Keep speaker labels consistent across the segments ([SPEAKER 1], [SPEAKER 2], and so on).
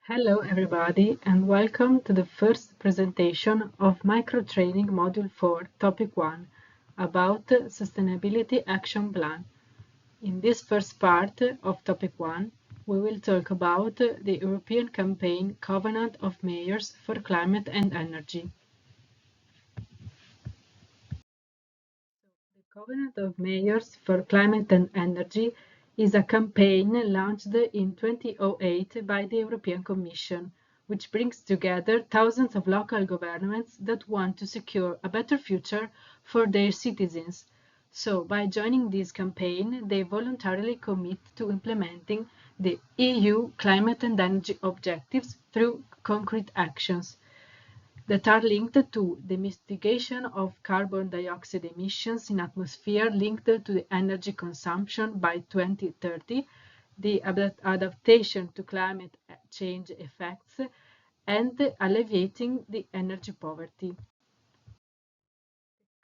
[SPEAKER 1] Hello everybody and welcome to the first presentation of Microtraining Module 4, Topic 1, about Sustainability Action Plan. In this first part of Topic 1, we will talk about the European Campaign Covenant of Mayors for Climate and Energy. The Covenant of Mayors for Climate and Energy is a campaign launched in 2008 by the European Commission, which brings together thousands of local governments that want to secure a better future for their citizens. So, by joining this campaign, they voluntarily commit to implementing the EU climate and energy objectives through concrete actions that are linked to the mitigation of carbon dioxide emissions in atmosphere linked to the energy consumption by 2030, the adaptation to climate change effects, and alleviating the energy poverty.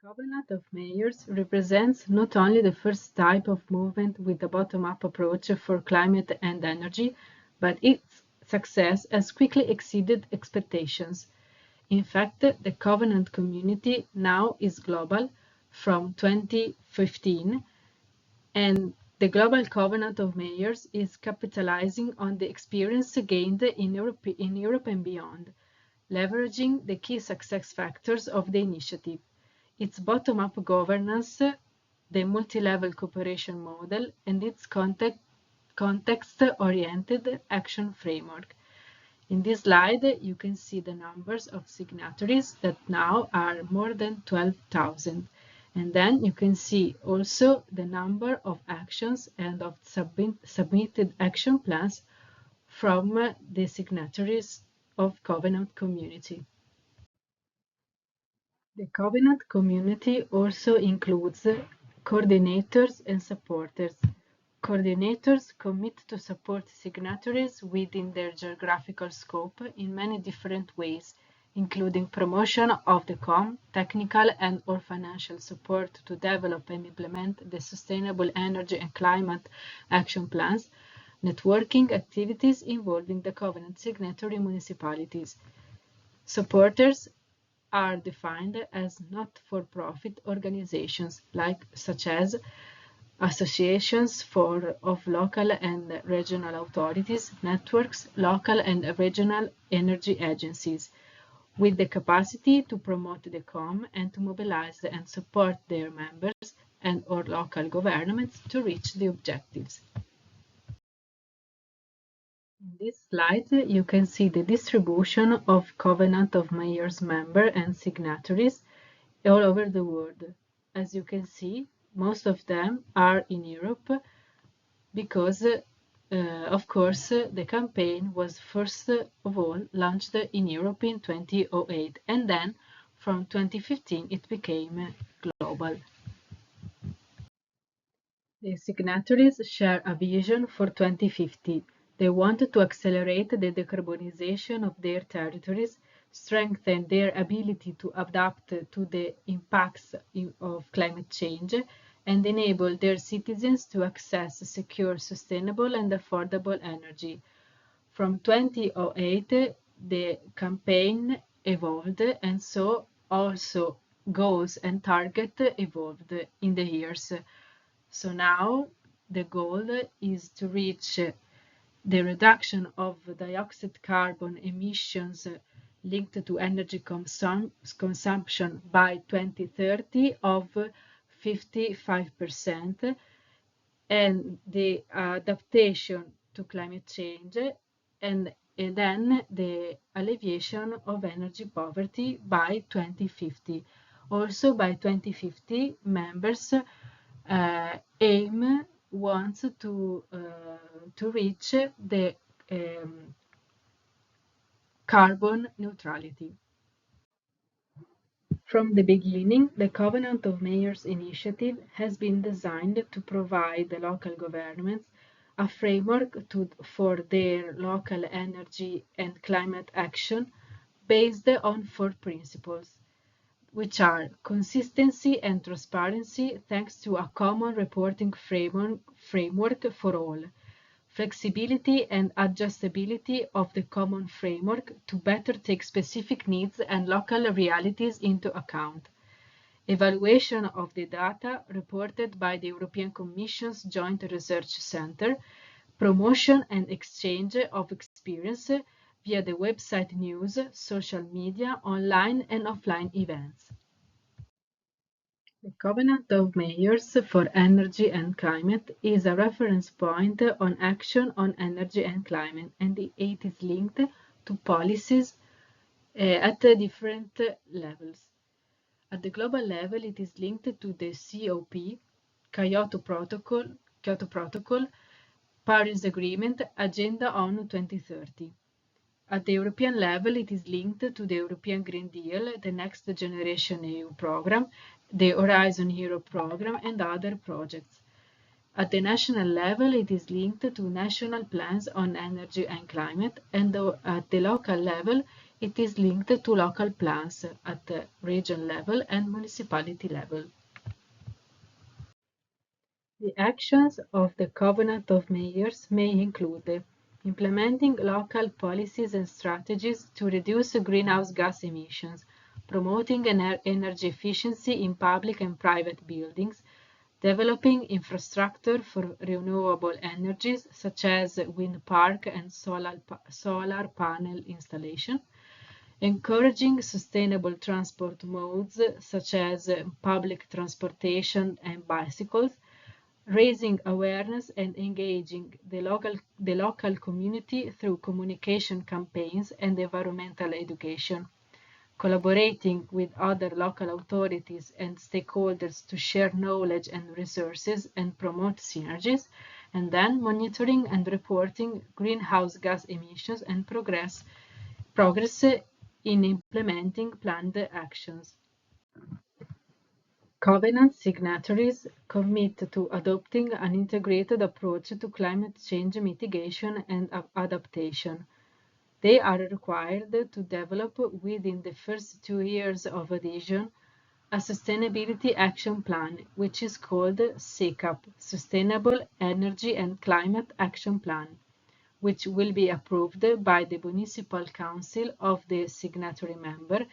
[SPEAKER 1] The Covenant of Mayors represents not only the first type of movement with a bottom-up approach for climate and energy, but its success has quickly exceeded expectations. In fact, the Covenant community now is global from 2015, and the Global Covenant of Mayors is capitalizing on the experience gained in Europe and beyond, leveraging the key success factors of the initiative: its bottom-up governance, the multi-level cooperation model, and its context-oriented action framework. In this slide, you can see the numbers of signatories that now are more than 12,000. And then you can see also the number of actions and of submitted action plans from the signatories of Covenant Community. The Covenant Community also includes coordinators and supporters. Coordinators commit to support signatories within their geographical scope in many different ways, including promotion of the COM, technical and/or financial support to develop and implement the sustainable energy and climate action plans, networking activities involving the Covenant signatory municipalities. Supporters are defined as not-for-profit organizations, such as associations of local and regional authorities, networks, local and regional energy agencies, with the capacity to promote the COM and to mobilize and support their members and/or local governments to reach the objectives. In this slide, you can see the distribution of Covenant of Mayors members and signatories all over the world. As you can see, most of them are in Europe because, of course, the campaign was first of all launched in Europe in 2008, and then from 2015 it became global. The signatories share a vision for 2050. They want to accelerate the decarbonization of their territories, strengthen their ability to adapt to the impacts of climate change, and enable their citizens to access secure, sustainable, and affordable energy. From 2008, the campaign evolved, and so also goals and targets evolved in the years. So now the goal is to reach the reduction of dioxide carbon emissions linked to energy consumption by 2030 of 55%, and the adaptation to climate change, and then the alleviation of energy poverty by 2050. Also by 2050, members aim wants to reach the carbon neutrality. From the beginning, the Covenant of Mayors initiative has been designed to provide the local governments a framework for their local energy and climate action based on 4 principles, which are consistency and transparency thanks to a common reporting framework for all, flexibility and adjustability of the common framework to better take specific needs and local realities into account. Evaluation of the data reported by the European Commission's Joint Research Centre, promotion and exchange of experience via the website news, social media, online and offline events. The Covenant of Mayors for Energy and Climate is a reference point on action on energy and climate, and it is linked to policies at different levels. At the global level, it is linked to the COP, Kyoto Protocol, Paris Agreement, Agenda ONU 2030. At the European level, it is linked to the European Green Deal, the Next Generation EU program, the Horizon Europe program, and other projects. At the national level, it is linked to national plans on energy and climate, and at the local level, it is linked to local plans at the region level and municipality level. The actions of the Covenant of Mayors may include implementing local policies and strategies to reduce greenhouse gas emissions, promoting energy efficiency in public and private buildings, developing infrastructure for renewable energies such as wind park and solar panel installation, encouraging sustainable transport modes such as public transportation and bicycles, raising awareness and engaging the local community through communication campaigns and environmental education, collaborating with other local authorities and stakeholders to share knowledge and resources and promote synergies, and then monitoring and reporting greenhouse gas emissions and progress in implementing planned actions. Covenant signatories commit to adopting an integrated approach to climate change mitigation and adaptation. They are required to develop within the first 2 years of adhesion a Sustainability Action Plan, which is called SECAP, Sustainable Energy and Climate Action Plan, which will be approved by the Municipal Council of the signatory member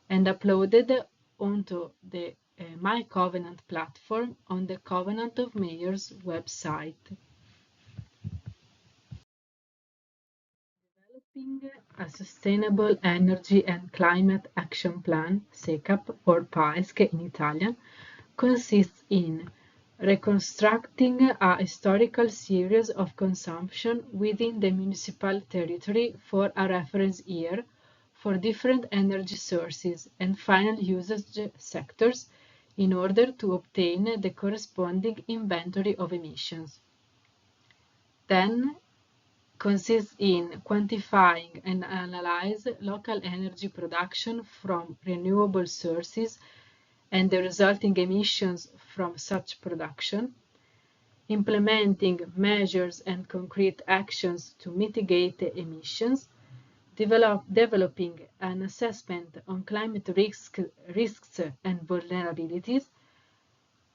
[SPEAKER 1] and uploaded onto the My Covenant platform on the Covenant of Mayors website. Developing a Sustainable Energy and Climate Action Plan, SECAP or PAESC in Italian, consists in reconstructing a historical series of consumption within the municipal territory for a reference year for different energy sources and final usage sectors in order to obtain the corresponding inventory of emissions. Then consists in quantifying and analyze local energy production from renewable sources and the resulting emissions from such production, implementing measures and concrete actions to mitigate the emissions, developing an assessment on climate risks and vulnerabilities,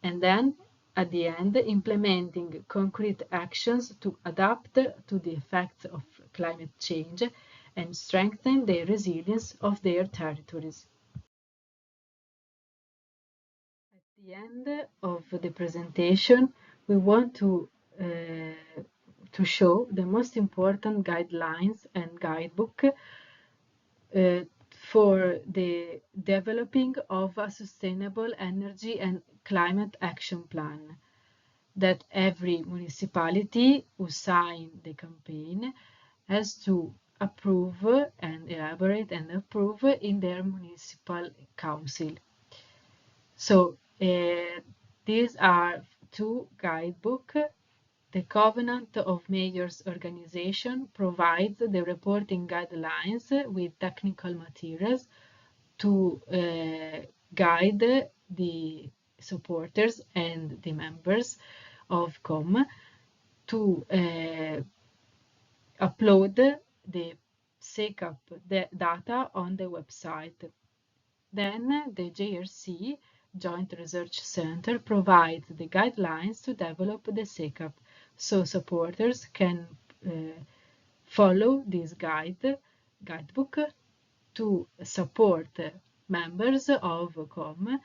[SPEAKER 1] and then, at the end, implementing concrete actions to adapt to the effects of climate change and strengthen the resilience of their territories. At the end of the presentation, we want to show the most important guidelines and guidebook for the developing of a sustainable energy and climate action plan that every municipality who signed the campaign has to approve and elaborate and approve in their municipal council. So these are two guidebooks. The Covenant of Mayors organization provides the reporting guidelines with technical materials to guide the supporters and the members of COM to upload the SECAP data on the website. Then the JRC, Joint Research Center, provides the guidelines to develop the SECAP, so supporters can follow this guidebook to support members of COM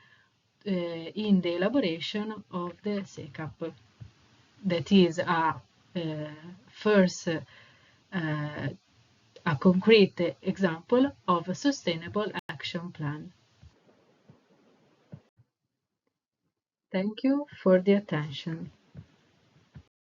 [SPEAKER 1] in the elaboration of the SECAP. That is first a concrete example of a sustainable action plan. Thank you for the attention.